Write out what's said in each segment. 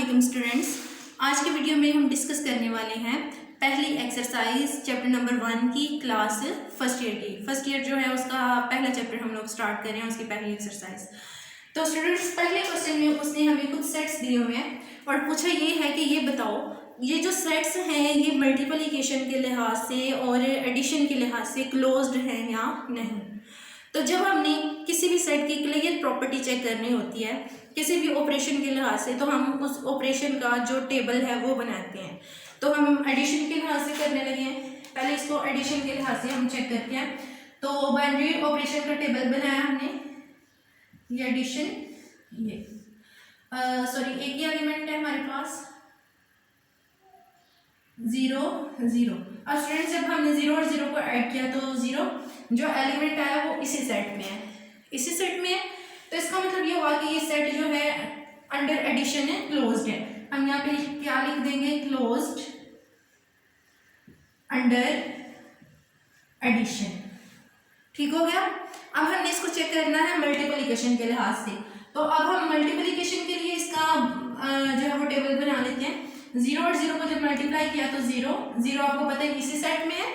वालेकुम स्टूडेंट्स। आज की वीडियो में हम डिस्कस करने वाले हैं पहली एक्सरसाइज चैप्टर नंबर 1 की क्लास फर्स्ट ईयर की। फर्स्ट ईयर जो है उसका पहला चैप्टर हम लोग स्टार्ट कर रहे हैं, उसकी पहली एक्सरसाइज। तो स्टूडेंट्स पहले क्वेश्चन में उसने हमें कुछ सेट्स दिए हुए हैं और पूछा ये है कि ये बताओ ये जो सेट्स हैं ये मल्टीप्लिकेशन के लिहाज से और एडिशन के लिहाज से क्लोज्ड हैं या नहीं। तो जब हमने किसी भी सेट की क्लियर प्रॉपर्टी चेक करनी होती है किसी भी ऑपरेशन के लिहाज से, तो हम उस ऑपरेशन का जो टेबल है वो बनाते हैं। तो हम एडिशन के लिहाज से करने लगे हैं। पहले इसको एडिशन के लिहाज से हम चेक करते हैं। तो बाइनरी ऑपरेशन का टेबल बनाया हमने, ये एडिशन, ये सॉरी एक ही एलिमेंट है हमारे पास 0 0। अब स्टूडेंट्स जब हमने 0 और 0 को ऐड किया तो 0 जो एलिमेंट आया वो इसी सेट में है, इसी सेट में है। तो इसका मतलब ये हुआ कि ये सेट जो है अंडर एडिशन है, क्लोज्ड है। हम यहाँ पे क्या लिख देंगे, क्लोज्ड अंडर एडिशन। ठीक हो गया। अब हमने इसको चेक करना है मल्टीप्लिकेशन के लिहाज से। तो अब हम मल्टीप्लिकेशन के लिए इसका जो है वो टेबल बना लेते हैं। 0 और 0 को जब मल्टीप्लाई किया तो 0 0 आपको पता है इसी सेट में है।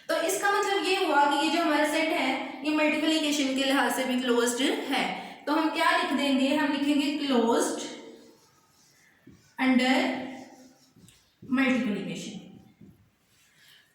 तो इसका मतलब ये हुआ कि ये जो हमारा सेट है ये मल्टीप्लिकेशन के लिहाज से भी क्लोज्ड है। तो हम क्या लिख देंगे, हम लिखेंगे क्लोज्ड अंडर मल्टीप्लिकेशन।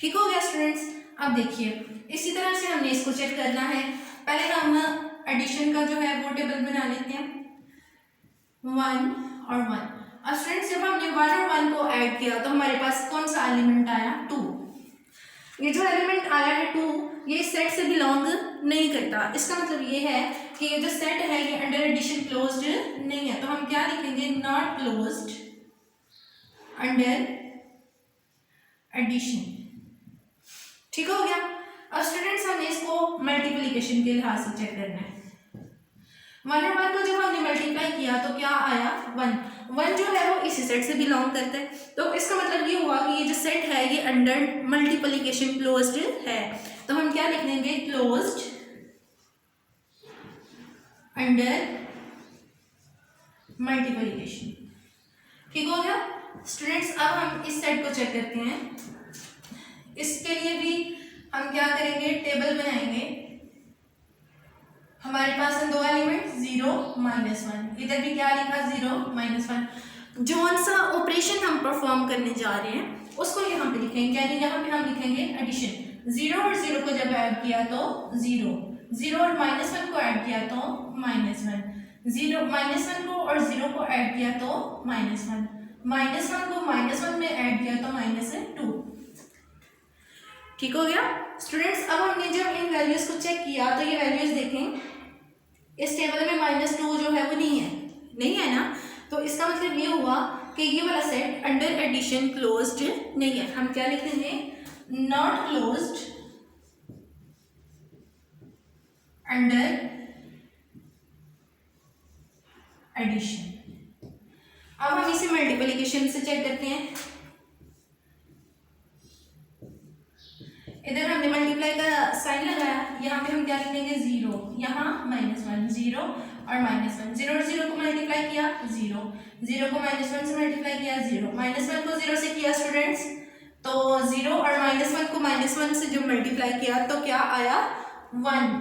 ठीक हो गया स्टूडेंट्स। अब देखिए इसी तरह से हमने इसको चेक करना है। पहले हम एडिशन का जो है वो टेबल बना लेते हैं, 1 और 1। अब स्टूडेंट्स जब हमने 1 और 1 को ऐड किया तो हमारे पास कौन सा एलिमेंट आया, 2। ये जो एलिमेंट आया है 2 ये सेट से बिलोंग नहीं करता। इसका मतलब ये है कि ये जो सेट है ये अंडर एडिशन क्लोज्ड नहीं है। तो हम क्या लिखेंगे, नॉट क्लोज्ड अंडर एडिशन। ठीक हो गया। अब स्टूडेंट्स हमने इसको मल्टीप्लिकेशन के लिहाज से चेक करना है। 1 और 1 को जब हमने मल्टीप्लाई किया तो क्या आया, 1 जो है वो इसी सेट से बिलोंग करता है। तो इसका मतलब ये हुआ कि ये जो सेट है ये अंडर मल्टीप्लिकेशन क्लोज्ड है। तो हम क्या लिख देंगे, क्लोज्ड अंडर मल्टीप्लिकेशन। ठीक हो गया स्टूडेंट्स। अब हम इस सेट को चेक करते हैं। इसके लिए भी हम क्या करेंगे, टेबल बनाएंगे। हमारे पास है 2 एलिमेंट 0 -1, इधर भी क्या लिखा 0 -1। जो सा ऑपरेशन हम परफॉर्म करने जा रहे हैं उसको यहाँ पे लिखेंगे, यानी यहाँ पे हम लिखेंगे एडिशन। 0 और 0 को जब ऐड किया तो 0 0 और -1 को ऐड किया तो -1 0 -1 को और 0 को ऐड किया तो -1 -1 को -1 में ऐड किया तो -2। ठीक हो गया स्टूडेंट्स। अब हमने जब इन वैल्यूज को चेक किया तो ये वैल्यूज देखें, इस टेबल में -2 जो है वो नहीं है ना। तो इसका मतलब ये हुआ कि ये वाला सेट अंडर एडिशन क्लोज्ड नहीं है। हम क्या लिखेंगे, नॉट क्लोज्ड अंडर एडिशन। अब हम इसे मल्टीप्लिकेशन से चेक करते हैं। इधर हमने मल्टीप्लाई का साइन लगाया, यहाँ पे हम क्या लिखेंगे, 0 यहाँ -1 0 और -1 0 और 0 को मल्टीप्लाई किया 0 0 को -1 से मल्टीप्लाई किया 0 -1 को 0 से किया स्टूडेंट्स। तो 0 और -1 को -1 से जब मल्टीप्लाई किया तो क्या आया, 1।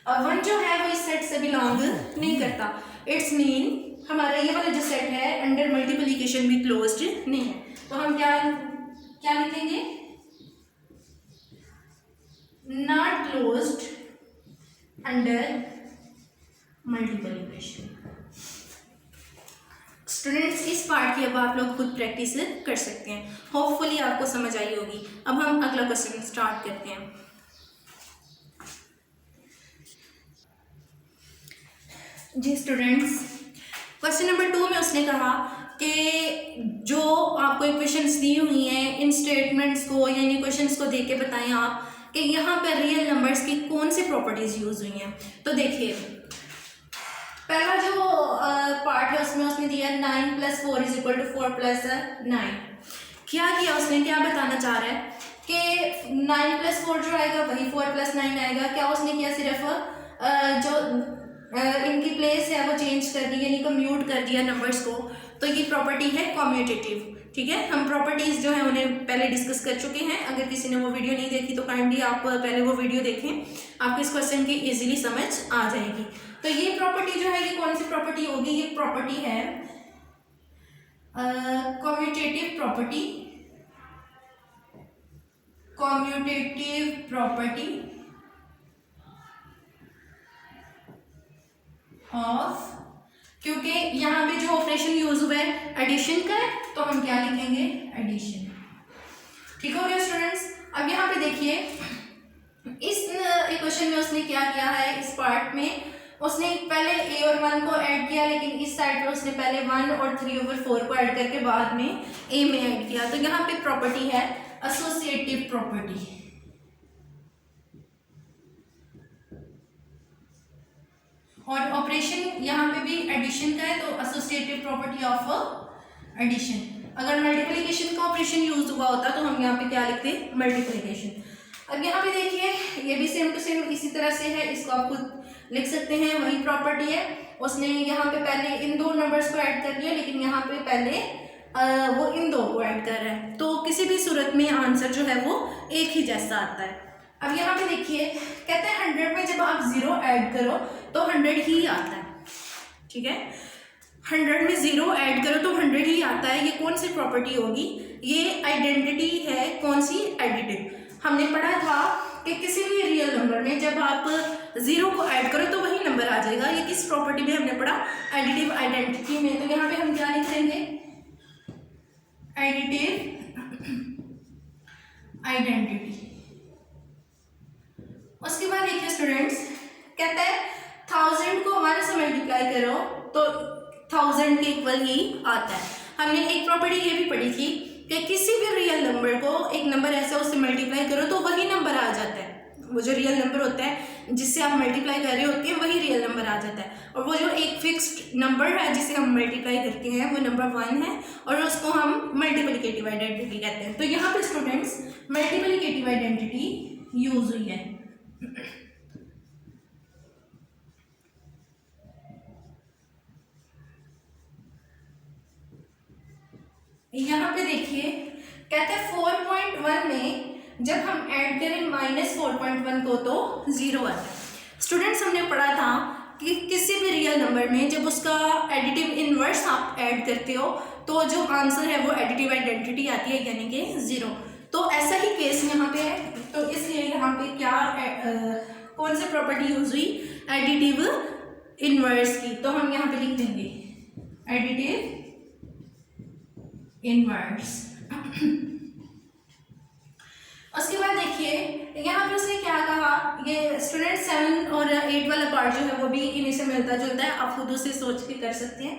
और 1 जो है वो इस सेट से बिलोंग नहीं करता। इट्स मीन हमारा ये वाला जो सेट है अंडर मल्टीप्लिकेशन भी क्लोज्ड नहीं है। तो हम क्या लिखेंगे, not closed under multiplication. Students इस पार्ट की अब आप लोग खुद प्रैक्टिस कर सकते हैं। होपफुली आपको समझ आई होगी। अब हम अगला क्वेश्चन स्टार्ट करते हैं। जी स्टूडेंट्स, क्वेश्चन नंबर 2 में उसने कहा कि जो आपको इक्वेशंस दी हुई हैं इन स्टेटमेंट्स को या इन इक्वेशंस को देख के बताएं आप कि यहाँ पर रियल नंबर्स की कौन सी प्रॉपर्टीज यूज हुई हैं। तो देखिए पहला जो पार्ट है उसमें उसने दिया 9 + 4 = 4 + 9। क्या किया उसने, क्या बताना चाह रहा है कि 9 + 4 जो आएगा वही 4 + 9 आएगा। क्या उसने किया, सिर्फ जो इनकी प्लेस है वो चेंज कर दी, यानी कम्यूट कर दिया नंबर्स को, तो ये प्रॉपर्टी है कम्यूटेटिव। ठीक है, हम प्रॉपर्टीज जो है उन्हें पहले डिस्कस कर चुके हैं। अगर किसी ने वो वीडियो नहीं देखी तो काइंडली आप पहले वो वीडियो देखें, आपको इस क्वेश्चन की इजीली समझ आ जाएगी। तो ये प्रॉपर्टी जो है ये कौन सी प्रॉपर्टी होगी? ये प्रॉपर्टी है commutative property, commutative property of, क्योंकि यहाँ पे जो ऑपरेशन यूज हुआ है एडिशन का है, तो हम क्या लिखेंगे? एडिशन। ठीक हो गया स्टूडेंट्स। अब यहाँ पे देखिए इस इक्वेशन में उसने क्या किया है, इस पार्ट में उसने पहले a और 1 को ऐड किया, लेकिन इस साइड पे उसने पहले 1 और 3/4 को ऐड करके बाद में a में ऐड किया। तो यहाँ पे प्रॉपर्टी है एसोसिएटिव प्रॉपर्टी। और ऑपरेशन यहाँ पे भी एडिशन का है, तो एसोसिएटिव प्रॉपर्टी ऑफ एडिशन। अगर मल्टीप्लिकेशन का ऑपरेशन यूज हुआ होता तो हम यहाँ पे क्या लिखते? मल्टीप्लिकेशन। अब यहाँ पे देखिए ये भी सेम टू सेम इसी तरह से है, इसको आप खुद लिख सकते हैं, वही प्रॉपर्टी है। उसने यहाँ पे पहले इन दो नंबर्स को ऐड कर दिया, लेकिन यहाँ पे पहले वो इन दो को ऐड कर रहा है, तो किसी भी सूरत में आंसर जो है वो एक ही जैसा आता है। अब यहाँ पे देखिए कहते हैं 100 में जब आप 0 ऐड करो तो 100 ही आता है। ठीक है, 100 में 0 ऐड करो तो 100 ही आता है। ये कौन सी प्रॉपर्टी होगी? ये आइडेंटिटी है कौन सी? एडिटिव। हमने पढ़ा था कि किसी भी रियल नंबर में जब आप 0 को ऐड करो तो वही नंबर आ जाएगा। ये किस प्रॉपर्टी में हमने पढ़ा? एडिटिव आइडेंटिटी में। तो यहाँ पे हम क्या लिख देंगे? Additive identity. उसके बाद देखिए स्टूडेंट्स कहता है 1000 को 1 से मल्टीप्लाई करो तो 1000 के इक्वल ही आता है। हमने एक प्रॉपर्टी ये भी पढ़ी थी कि किसी भी रियल नंबर को एक नंबर ऐसा उससे मल्टीप्लाई करो तो वही नंबर आ जाता है। वो जो रियल नंबर होता है जिससे आप मल्टीप्लाई कर रहे होते हैं वही रियल नंबर आ जाता है। और वो जो एक फिक्स्ड नंबर है जिसे हम मल्टीप्लाई करते हैं वो नंबर 1 है, और उसको हम मल्टीप्लिकेटिव आइडेंटिटी कहते हैं। तो यहाँ पे स्टूडेंट्स मल्टीप्लिकेटिव आइडेंटिटी यूज हुई है। यहाँ पे देखिए कहते हैं 4.1 में जब हम ऐड करें -4.1 को तो 0 आता है। स्टूडेंट्स हमने पढ़ा था कि किसी भी रियल नंबर में जब उसका एडिटिव इनवर्स आप ऐड करते हो तो जो आंसर है वो एडिटिव आइडेंटिटी आती है, यानी कि 0। तो ऐसा ही केस यहाँ पे है, तो इसलिए यहाँ पे क्या कौन सी प्रॉपर्टी यूज हुई? एडिटिव इनवर्स की। तो हम यहाँ पे लिख देंगे एडिटिव इनवर्स। उसके बाद देखिए यहाँ पे उसने क्या कहा, ये स्टूडेंट 7 और 8 वाला पार्ट जो है वो भी इन्हीं से मिलता जुलता है, आप खुद उसे सोच के कर सकते हैं।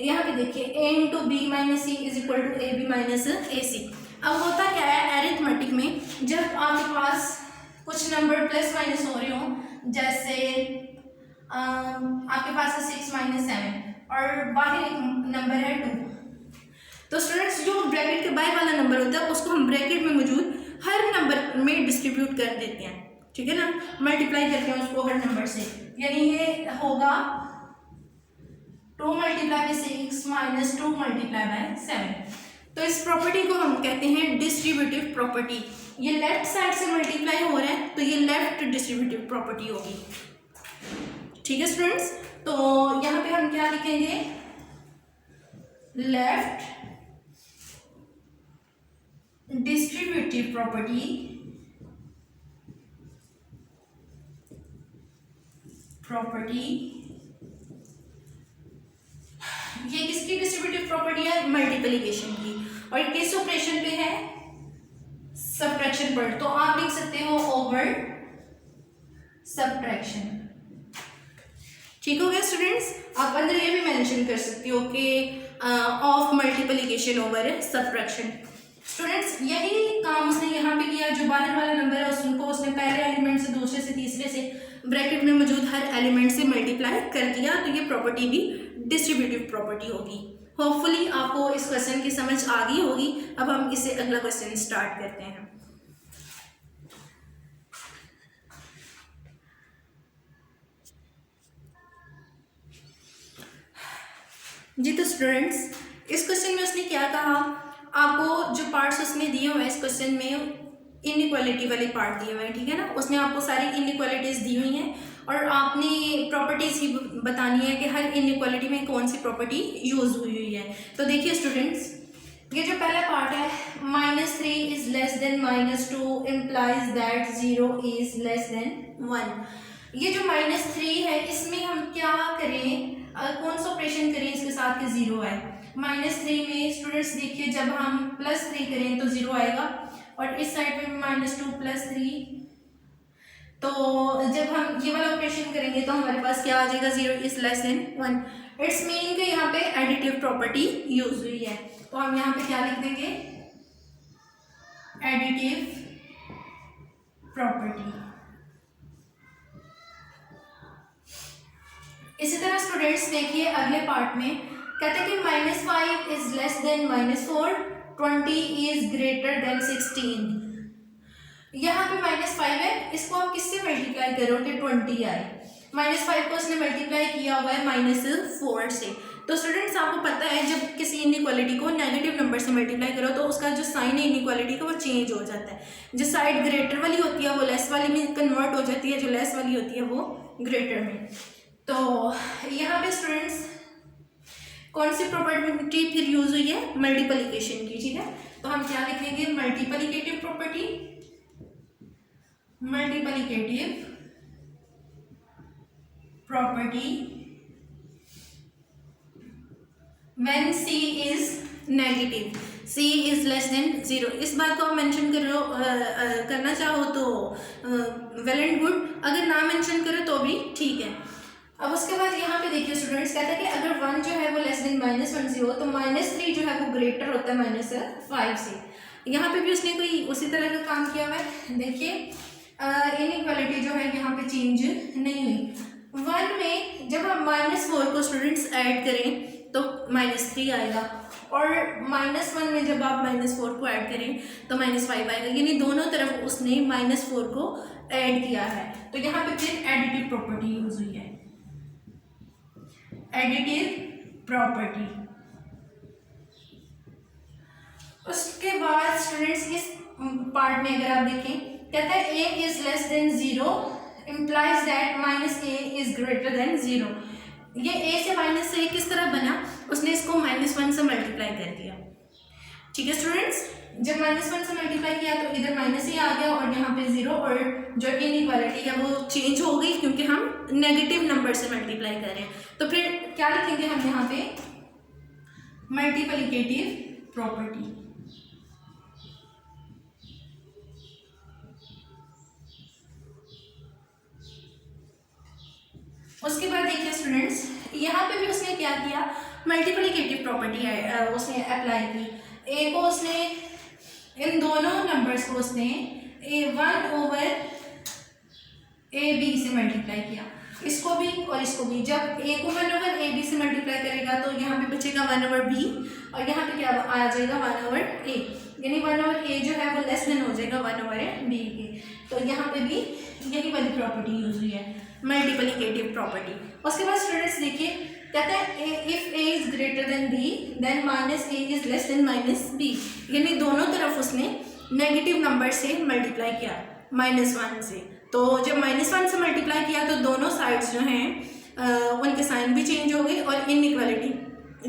यहाँ पे देखिए a into B minus C is equal to A B minus A C. अब होता क्या है एरिथमेटिक में, जब आपके पास कुछ नंबर प्लस माइनस हो रहे हो, जैसे आपके पास है 6 - 7 और बाहर एक नंबर है 2, तो स्टूडेंट्स जो ब्रैकेट के बाहर वाला नंबर होता है उसको हम ब्रैकेट में मौजूद हर नंबर में डिस्ट्रीब्यूट कर देते हैं। ठीक है ना, मल्टीप्लाई करते हैं उसको हर नंबर से, यानी ये होगा 2 × 6 - 2 × 7। तो इस प्रॉपर्टी को हम कहते हैं डिस्ट्रीब्यूटिव प्रॉपर्टी। ये लेफ्ट साइड से मल्टीप्लाई हो रहा है तो ये लेफ्ट डिस्ट्रीब्यूटिव प्रॉपर्टी होगी। ठीक है स्टूडेंट्स, तो यहाँ पे हम क्या लिखेंगे? लेफ्ट डिस्ट्रीब्यूटिव प्रॉपर्टी ये किसकी डिस्ट्रीब्यूटिव प्रॉपर्टी है? मल्टीप्लिकेशन की। और किस ऑपरेशन पे है? सब्ट्रैक्शन पर। तो आप लिख सकते हो ओवर सब्ट्रैक्शन। ठीक हो गया स्टूडेंट्स। आप अंदर ये भी मेंशन कर सकते हो कि of multiplication over subtraction. Students यही काम उसने यहाँ पे किया, जो बाहर वाला नंबर है उनको उसने पहले एलिमेंट से, दूसरे से, तीसरे से, ब्रैकेट में मौजूद हर एलिमेंट से मल्टीप्लाई कर दिया। तो ये प्रॉपर्टी भी डिस्ट्रीब्यूटिव प्रॉपर्टी होगी। होपफुली आपको इस क्वेश्चन की समझ आ गई होगी। अब हम इसे अगला क्वेश्चन स्टार्ट करते हैं। जी तो स्टूडेंट्स, इस क्वेश्चन में उसने क्या कहा, आपको जो पार्ट्स उसने दिए हुए हैं इस क्वेश्चन में इनइक्वालिटी वाले पार्ट दिए हुए हैं, ठीक है ना। उसने आपको सारी इनइक्वालिटीज़ दी हुई हैं और आपने प्रॉपर्टीज़ ही बतानी है कि हर इनइक्वालिटी में कौन सी प्रॉपर्टी यूज़ हुई है। तो देखिए स्टूडेंट्स, ये जो पहला पार्ट है, -3 is less then -2 implies that 0 is less then 1। ये जो -3 है इसमें हम क्या करें, कौन सा ऑपरेशन करें इसके साथ कि 0 आए। -3 में स्टूडेंट्स देखिए, जब हम +3 करें तो 0 आएगा और इस साइड पे -2 +3, तो जब हम ये वाला ऑपरेशन करेंगे तो हमारे पास क्या आ जाएगा, 0 is less then 1। It's mean कि यहाँ पे एडिटिव प्रॉपर्टी यूज हुई है। तो हम यहाँ पे क्या लिख देंगे, एडिटिव प्रॉपर्टी। इसी तरह स्टूडेंट्स देखिए अगले पार्ट में कहते हैं कि -5 is less then -4, 20 is greater then 16। यहाँ पे -5 है, इसको आप किससे मल्टीप्लाई करो कि 20 आए। -5 को उसने मल्टीप्लाई किया हुआ है -4 से। तो स्टूडेंट्स आपको पता है जब किसी इनइक्वालिटी को नेगेटिव नंबर से मल्टीप्लाई करो तो उसका जो साइन है इनइक्वालिटी का वो चेंज हो जाता है। जो साइड ग्रेटर वाली होती है वो लेस वाली में कन्वर्ट हो जाती है, जो लेस वाली होती है वो ग्रेटर में। तो यहाँ पे स्टूडेंट्स कौन सी प्रॉपर्टी फिर यूज हुई है, मल्टीप्लिकेशन की, ठीक है। तो हम क्या लिखेंगे, multiplicative property, multiplicative property when c is negative, c is less than 0। इस बात को आप मेंशन करो, करना चाहो तो वेल एंड गुड, अगर ना मेंशन करो तो भी ठीक है। अब उसके बाद यहाँ पे देखिए स्टूडेंट्स, कहता है कि अगर 1 जो है वो लेस देन -1 हो तो -3 जो है वो ग्रेटर होता है -5 से। यहाँ पे भी उसने कोई उसी तरह का काम किया हुआ है। देखिए इनइक्वालिटी जो है यहाँ पे चेंज नहीं हुई। 1 में जब हम -4 को स्टूडेंट्स ऐड करें तो -3 आएगा और -1 में जब आप -4 को ऐड करें तो -5 आएगा, यानी दोनों तरफ उसने -4 को ऐड किया है। तो यहाँ पे फिर एडिटिव प्रॉपर्टी यूज हुई है, एडिटिव प्रॉपर्टी। उसके बाद स्टूडेंट्स इस पार्ट में अगर आप देखें, कहता है a is less then 0 implies that -a is greater then 0। ये a से -a किस तरह बना, उसने इसको -1 से मल्टीप्लाई कर दिया, ठीक है स्टूडेंट्स। जब -1 से मल्टीप्लाई किया तो इधर -a आ गया और यहाँ पे 0, और जो इनइक्वालिटी है वो चेंज हो गई क्योंकि हम नेगेटिव नंबर से मल्टीप्लाई कर रहे हैं। तो फिर क्या लिखेंगे हम यहाँ पे, मल्टीप्लिकेटिव प्रॉपर्टी। उसके बाद देखिए स्टूडेंट्स, यहाँ पे भी उसने क्या किया, मल्टीप्लिकेटिव प्रॉपर्टी उसने अप्लाई की। a को उसने, इन दोनों नंबर्स को उसने a1/ab से मल्टीप्लाई किया, इसको भी और इसको भी। जब a को 1/ab से मल्टीप्लाई करेगा तो यहाँ पे बचेगा 1/b और यहाँ पे क्या आ जाएगा 1/a, यानी 1/a जो है वो लेस देन हो जाएगा 1/b के। तो यहाँ पे भी यही वाली प्रॉपर्टी यूज हुई है, मल्टीप्लिकेटिव प्रॉपर्टी। उसके बाद स्टूडेंट्स देखिए, कहता है if a is greater than b than -a is less than -b, यानी दोनों तरफ उसने नेगेटिव नंबर से मल्टीप्लाई किया -1 से। तो जब -1 से मल्टीप्लाई किया तो दोनों साइड्स जो हैं उनके साइन भी चेंज हो गए और इनइक्वालिटी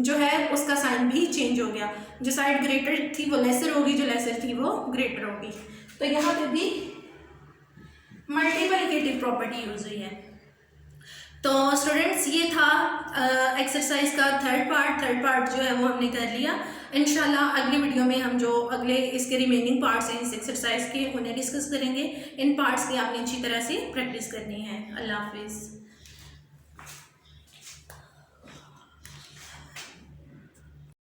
जो है उसका साइन भी चेंज हो गया। जो साइड ग्रेटर थी वो लेसर होगी, जो लेसर थी वो ग्रेटर होगी। तो यहाँ पे भी मल्टीप्लिकेटिव प्रॉपर्टी यूज हुई है। तो स्टूडेंट्स ये था एक्सरसाइज का थर्ड पार्ट जो है वो हमने कर लिया। इंशाल्लाह अगली वीडियो में हम जो अगले इसके रिमेनिंग पार्ट्स हैं इस एक्सरसाइज के उन्हें डिस्कस करेंगे। इन पार्ट्स की आपने अच्छी तरह से प्रैक्टिस करनी है। अल्लाह हाफिज़।